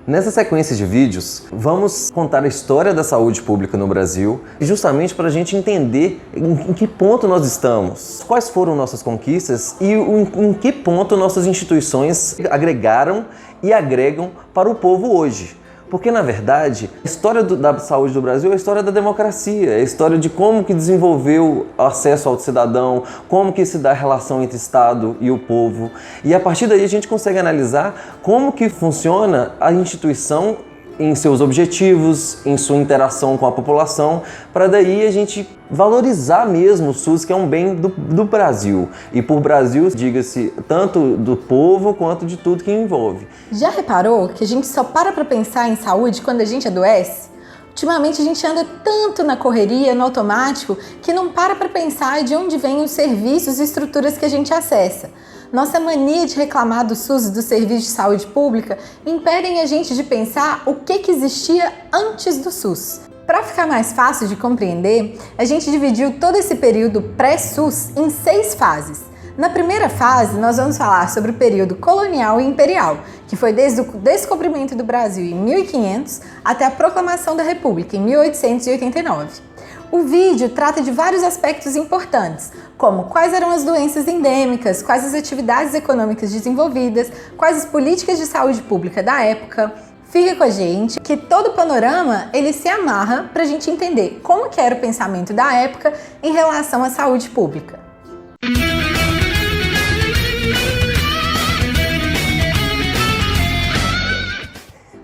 Nessa sequência de vídeos, vamos contar a história da saúde pública no Brasil, justamente para a gente entender em que ponto nós estamos, quais foram nossas conquistas e em que ponto nossas instituições agregaram e agregam para o povo hoje. Porque, na verdade, a história da saúde do Brasil é a história da democracia, é a história de como que desenvolveu o acesso ao cidadão, como que se dá a relação entre Estado e o povo. E a partir daí a gente consegue analisar como que funciona a instituição em seus objetivos, em sua interação com a população, para daí a gente valorizar mesmo o SUS, que é um bem do Brasil. E por Brasil, diga-se, tanto do povo quanto de tudo que envolve. Já reparou que a gente só para pensar em saúde quando a gente adoece? Ultimamente a gente anda tanto na correria, no automático, que não para pensar de onde vêm os serviços e estruturas que a gente acessa. Nossa mania de reclamar do SUS e do Serviço de Saúde Pública impedem a gente de pensar o que existia antes do SUS. Para ficar mais fácil de compreender, a gente dividiu todo esse período pré-SUS em 6 fases. Na primeira fase, nós vamos falar sobre o período colonial e imperial, que foi desde o descobrimento do Brasil em 1500 até a proclamação da República em 1889. O vídeo trata de vários aspectos importantes, como quais eram as doenças endêmicas, quais as atividades econômicas desenvolvidas, quais as políticas de saúde pública da época. Fica com a gente que todo o panorama ele se amarra para a gente entender como que era o pensamento da época em relação à saúde pública.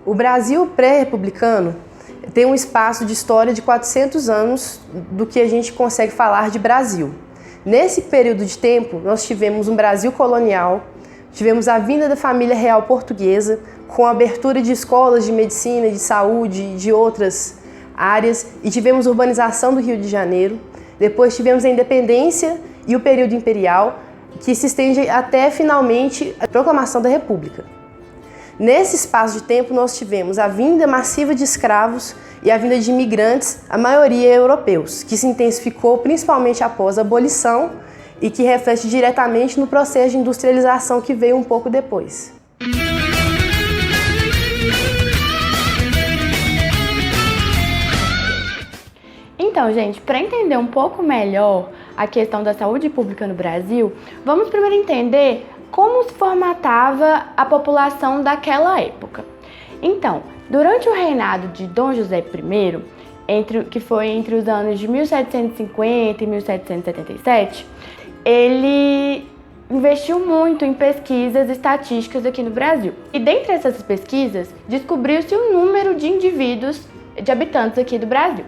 O Brasil pré-republicano tem um espaço de história de 400 anos do que a gente consegue falar de Brasil. Nesse período de tempo, nós tivemos um Brasil colonial, tivemos a vinda da família real portuguesa, com a abertura de escolas de medicina, de saúde, de outras áreas, e tivemos a urbanização do Rio de Janeiro. Depois tivemos a independência e o período imperial, que se estende até, finalmente, a proclamação da República. Nesse espaço de tempo, nós tivemos a vinda massiva de escravos e a vinda de imigrantes, a maioria europeus, que se intensificou principalmente após a abolição e que reflete diretamente no processo de industrialização que veio um pouco depois. Então, gente, para entender um pouco melhor a questão da saúde pública no Brasil, vamos primeiro entender como se formatava a população daquela época. Então, durante o reinado de Dom José I, que foi entre os anos de 1750 e 1777, ele investiu muito em pesquisas estatísticas aqui no Brasil. E dentre essas pesquisas, descobriu-se o número de indivíduos, de habitantes aqui do Brasil.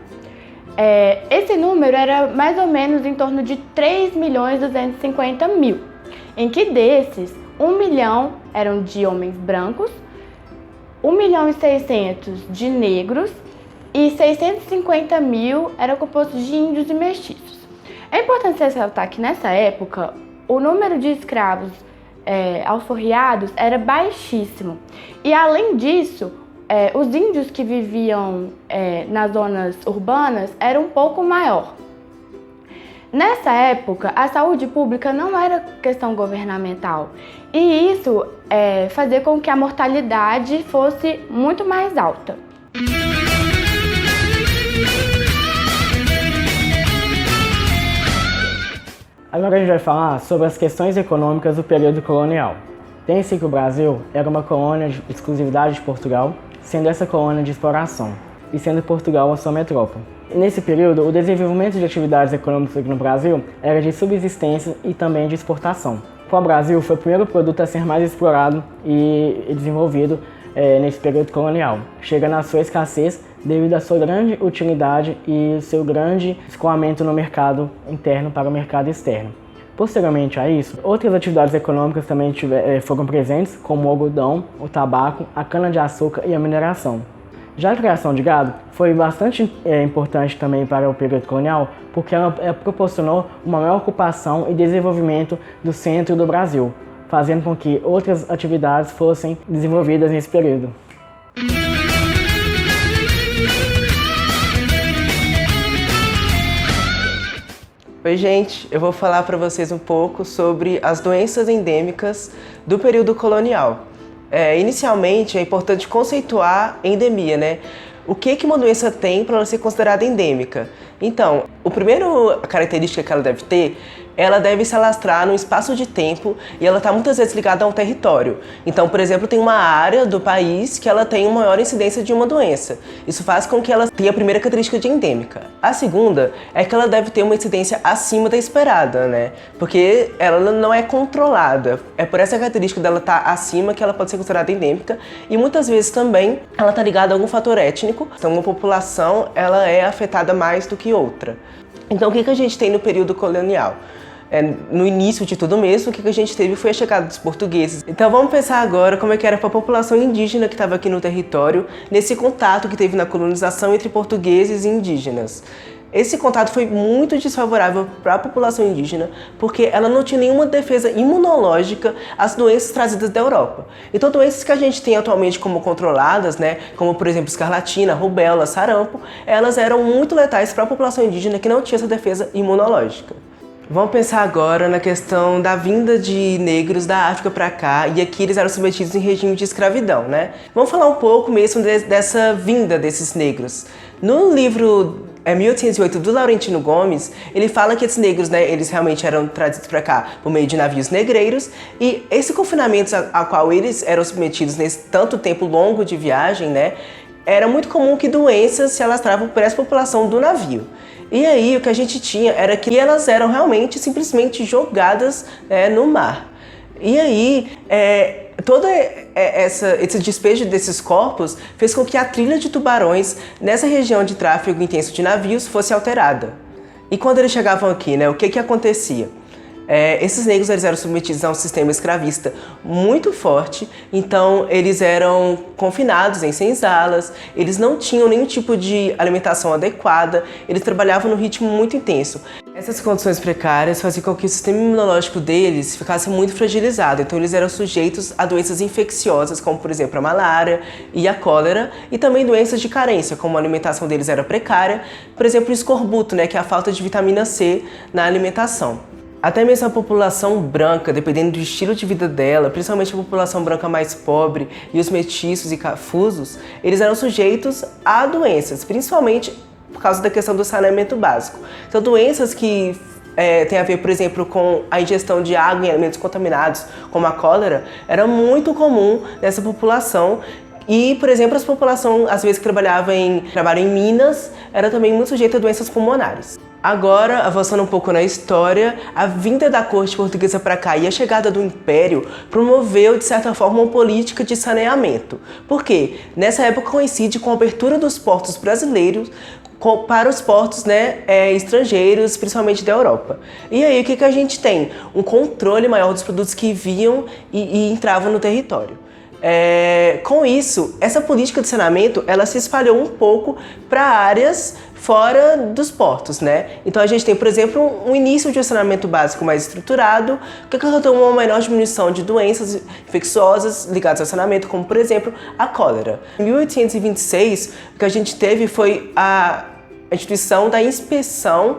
Esse número era mais ou menos em torno de 3.250.000, em que desses, 1 milhão eram de homens brancos, 1.600.000 de negros e 650.000 eram compostos de índios e mestiços. É importante ressaltar que nessa época, o número de escravos alforriados era baixíssimo. E além disso, os índios que viviam nas zonas urbanas eram um pouco maior. Nessa época, a saúde pública não era questão governamental e isso fazia com que a mortalidade fosse muito mais alta. Agora a gente vai falar sobre as questões econômicas do período colonial. Tem-se que o Brasil era uma colônia de exclusividade de Portugal, sendo essa colônia de exploração, e sendo Portugal a sua metrópole. Nesse período, o desenvolvimento de atividades econômicas aqui no Brasil era de subsistência e também de exportação. O pau-brasil foi o primeiro produto a ser mais explorado e desenvolvido nesse período colonial, chegando à sua escassez devido à sua grande utilidade e seu grande escoamento no mercado interno para o mercado externo. Posteriormente a isso, outras atividades econômicas também foram presentes, como o algodão, o tabaco, a cana-de-açúcar e a mineração. Já a criação de gado foi bastante importante também para o período colonial, porque ela proporcionou uma maior ocupação e desenvolvimento do centro do Brasil, fazendo com que outras atividades fossem desenvolvidas nesse período. Oi gente, eu vou falar para vocês um pouco sobre as doenças endêmicas do período colonial. Inicialmente, é importante conceituar endemia, né? O que uma doença tem para ela ser considerada endêmica? Então, a primeira característica que ela deve ter, ela deve se alastrar num espaço de tempo e ela está muitas vezes ligada a um território. Então, por exemplo, tem uma área do país que ela tem uma maior incidência de uma doença. Isso faz com que ela tenha a primeira característica de endêmica. A segunda é que ela deve ter uma incidência acima da esperada, né? Porque ela não é controlada. É por essa característica dela estar acima que ela pode ser considerada endêmica e muitas vezes também ela está ligada a algum fator étnico. Então, uma população ela é afetada mais do que outra. Então, o que a gente tem no período colonial? No início de tudo mesmo, o que a gente teve foi a chegada dos portugueses. Então vamos pensar agora como é que era para a população indígena que estava aqui no território, nesse contato que teve na colonização entre portugueses e indígenas. Esse contato foi muito desfavorável para a população indígena, porque ela não tinha nenhuma defesa imunológica às doenças trazidas da Europa. Então, doenças que a gente tem atualmente como controladas, né, como por exemplo escarlatina, rubéola, sarampo, elas eram muito letais para a população indígena que não tinha essa defesa imunológica. Vamos pensar agora na questão da vinda de negros da África para cá, e aqui eles eram submetidos em regime de escravidão, né? Vamos falar um pouco mesmo dessa vinda desses negros. No livro 1808 do Laurentino Gomes, ele fala que esses negros, né, eles realmente eram trazidos para cá por meio de navios negreiros, e esse confinamento ao qual eles eram submetidos nesse tanto tempo longo de viagem, né, era muito comum que doenças se alastravam por essa população do navio. E aí o que a gente tinha era que elas eram realmente simplesmente jogadas no mar. E aí todo esse despejo desses corpos fez com que a trilha de tubarões nessa região de tráfego intenso de navios fosse alterada. E quando eles chegavam aqui, né, o que acontecia? Esses negros eles eram submetidos a um sistema escravista muito forte, então eles eram confinados em senzalas, eles não tinham nenhum tipo de alimentação adequada, eles trabalhavam num ritmo muito intenso. Essas condições precárias faziam com que o sistema imunológico deles ficasse muito fragilizado, então eles eram sujeitos a doenças infecciosas, como por exemplo a malária e a cólera, e também doenças de carência, como a alimentação deles era precária, por exemplo o escorbuto, né, que é a falta de vitamina C na alimentação. Até mesmo a população branca, dependendo do estilo de vida dela, principalmente a população branca mais pobre e os mestiços e cafusos, eles eram sujeitos a doenças, principalmente por causa da questão do saneamento básico. Então, doenças que têm a ver, por exemplo, com a ingestão de água em alimentos contaminados, como a cólera, era muito comum nessa população. E, por exemplo, a população, às vezes, que trabalhava em minas, era também muito sujeita a doenças pulmonares. Agora, avançando um pouco na história, a vinda da corte portuguesa para cá e a chegada do Império promoveu, de certa forma, uma política de saneamento. Por quê? Nessa época coincide com a abertura dos portos brasileiros para os portos, né, estrangeiros, principalmente da Europa. E aí, o que a gente tem? Um controle maior dos produtos que vinham e entravam no território. Com isso, essa política de saneamento, ela se espalhou um pouco para áreas fora dos portos, né? Então a gente tem, por exemplo, um início de um saneamento básico mais estruturado, que causou uma menor diminuição de doenças infecciosas ligadas ao saneamento, como por exemplo a cólera. Em 1826, o que a gente teve foi a instituição da inspeção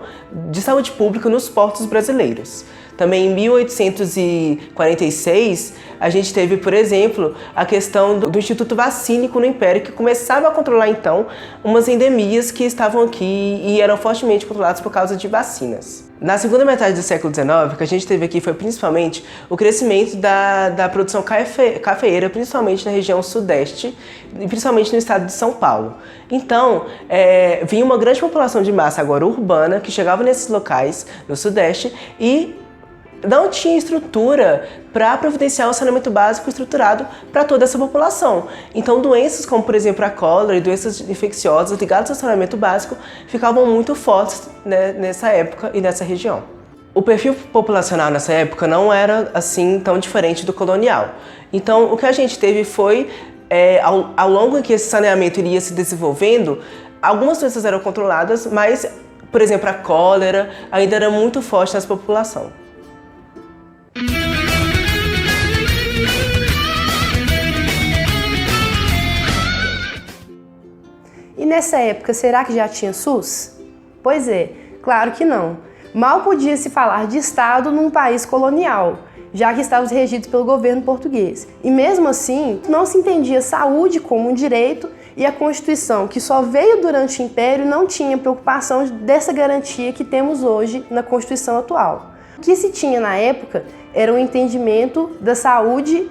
de saúde pública nos portos brasileiros. Também em 1846, a gente teve, por exemplo, a questão do Instituto Vacínico no Império, que começava a controlar, então, umas endemias que estavam aqui e eram fortemente controladas por causa de vacinas. Na segunda metade do século XIX, o que a gente teve aqui foi principalmente o crescimento da produção cafeeira, principalmente na região sudeste, e principalmente no estado de São Paulo. Então, vinha uma grande população de massa agora urbana, que chegava nesses locais, no sudeste, e não tinha estrutura para providenciar um saneamento básico estruturado para toda essa população. Então, doenças como, por exemplo, a cólera e doenças infecciosas ligadas ao saneamento básico ficavam muito fortes, né, nessa época e nessa região. O perfil populacional nessa época não era assim tão diferente do colonial. Então, o que a gente teve foi, ao longo em que esse saneamento iria se desenvolvendo, algumas doenças eram controladas, mas, por exemplo, a cólera ainda era muito forte nessa população. E nessa época, será que já tinha SUS? Pois é, claro que não. Mal podia se falar de Estado num país colonial. já que estavam regidos pelo governo português. E mesmo assim, não se entendia saúde como um direito e a Constituição, que só veio durante o Império, não tinha preocupação dessa garantia que temos hoje na Constituição atual. O que se tinha na época era o entendimento da saúde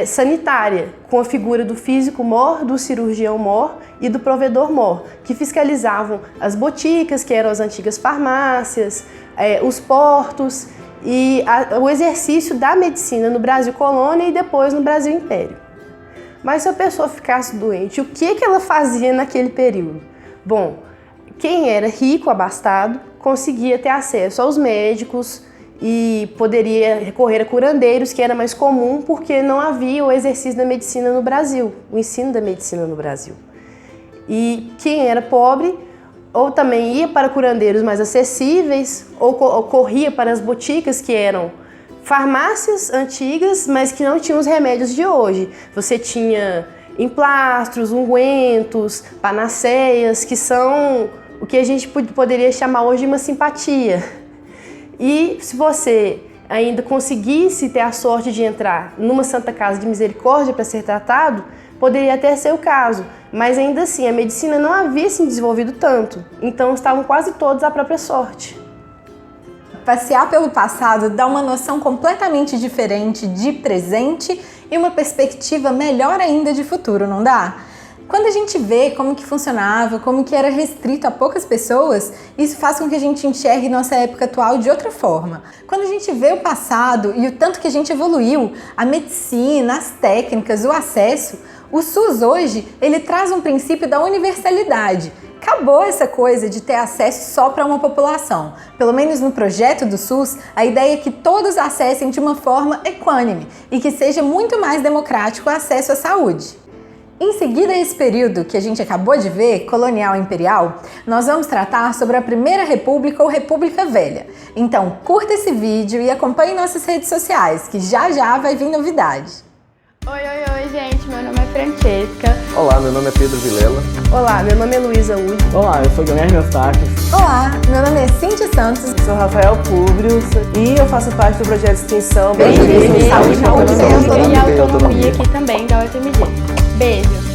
sanitária, com a figura do físico-mor, do cirurgião-mor e do provedor-mor, que fiscalizavam as boticas, que eram as antigas farmácias, os portos e o exercício da medicina no Brasil colônia e depois no Brasil Império. Mas se a pessoa ficasse doente, o que ela fazia naquele período? Bom, quem era rico, abastado, conseguia ter acesso aos médicos e poderia recorrer a curandeiros, que era mais comum porque não havia o exercício da medicina no Brasil, o ensino da medicina no Brasil. E quem era pobre ou também ia para curandeiros mais acessíveis ou corria para as boticas, que eram farmácias antigas, mas que não tinham os remédios de hoje. Você tinha emplastros, ungüentos, panaceias, que são o que a gente poderia chamar hoje de uma simpatia. E se você ainda conseguisse ter a sorte de entrar numa Santa Casa de Misericórdia para ser tratado, poderia até ser o caso, mas ainda assim a medicina não havia se desenvolvido tanto, então estavam quase todos à própria sorte. Passear pelo passado dá uma noção completamente diferente de presente e uma perspectiva melhor ainda de futuro, não dá? Quando a gente vê como que funcionava, como que era restrito a poucas pessoas, isso faz com que a gente enxergue nossa época atual de outra forma. Quando a gente vê o passado e o tanto que a gente evoluiu, a medicina, as técnicas, o acesso, o SUS hoje, ele traz um princípio da universalidade. Acabou essa coisa de ter acesso só para uma população. Pelo menos no projeto do SUS, a ideia é que todos acessem de uma forma equânime e que seja muito mais democrático o acesso à saúde. Em seguida a esse período que a gente acabou de ver, colonial e imperial, nós vamos tratar sobre a Primeira República ou República Velha. Então curta esse vídeo e acompanhe nossas redes sociais, que já vai vir novidade. Oi, gente, meu nome é Francesca. Olá, meu nome é Pedro Vilela. Olá, meu nome é Luísa Udi. Olá, eu sou Guilherme Eustáquio. Olá, meu nome é Cíntia Santos. Sou Rafael Públio e eu faço parte do projeto de extensão Beijo, Saúde, saúde, e autonomia aqui também da UFMG. Beijo!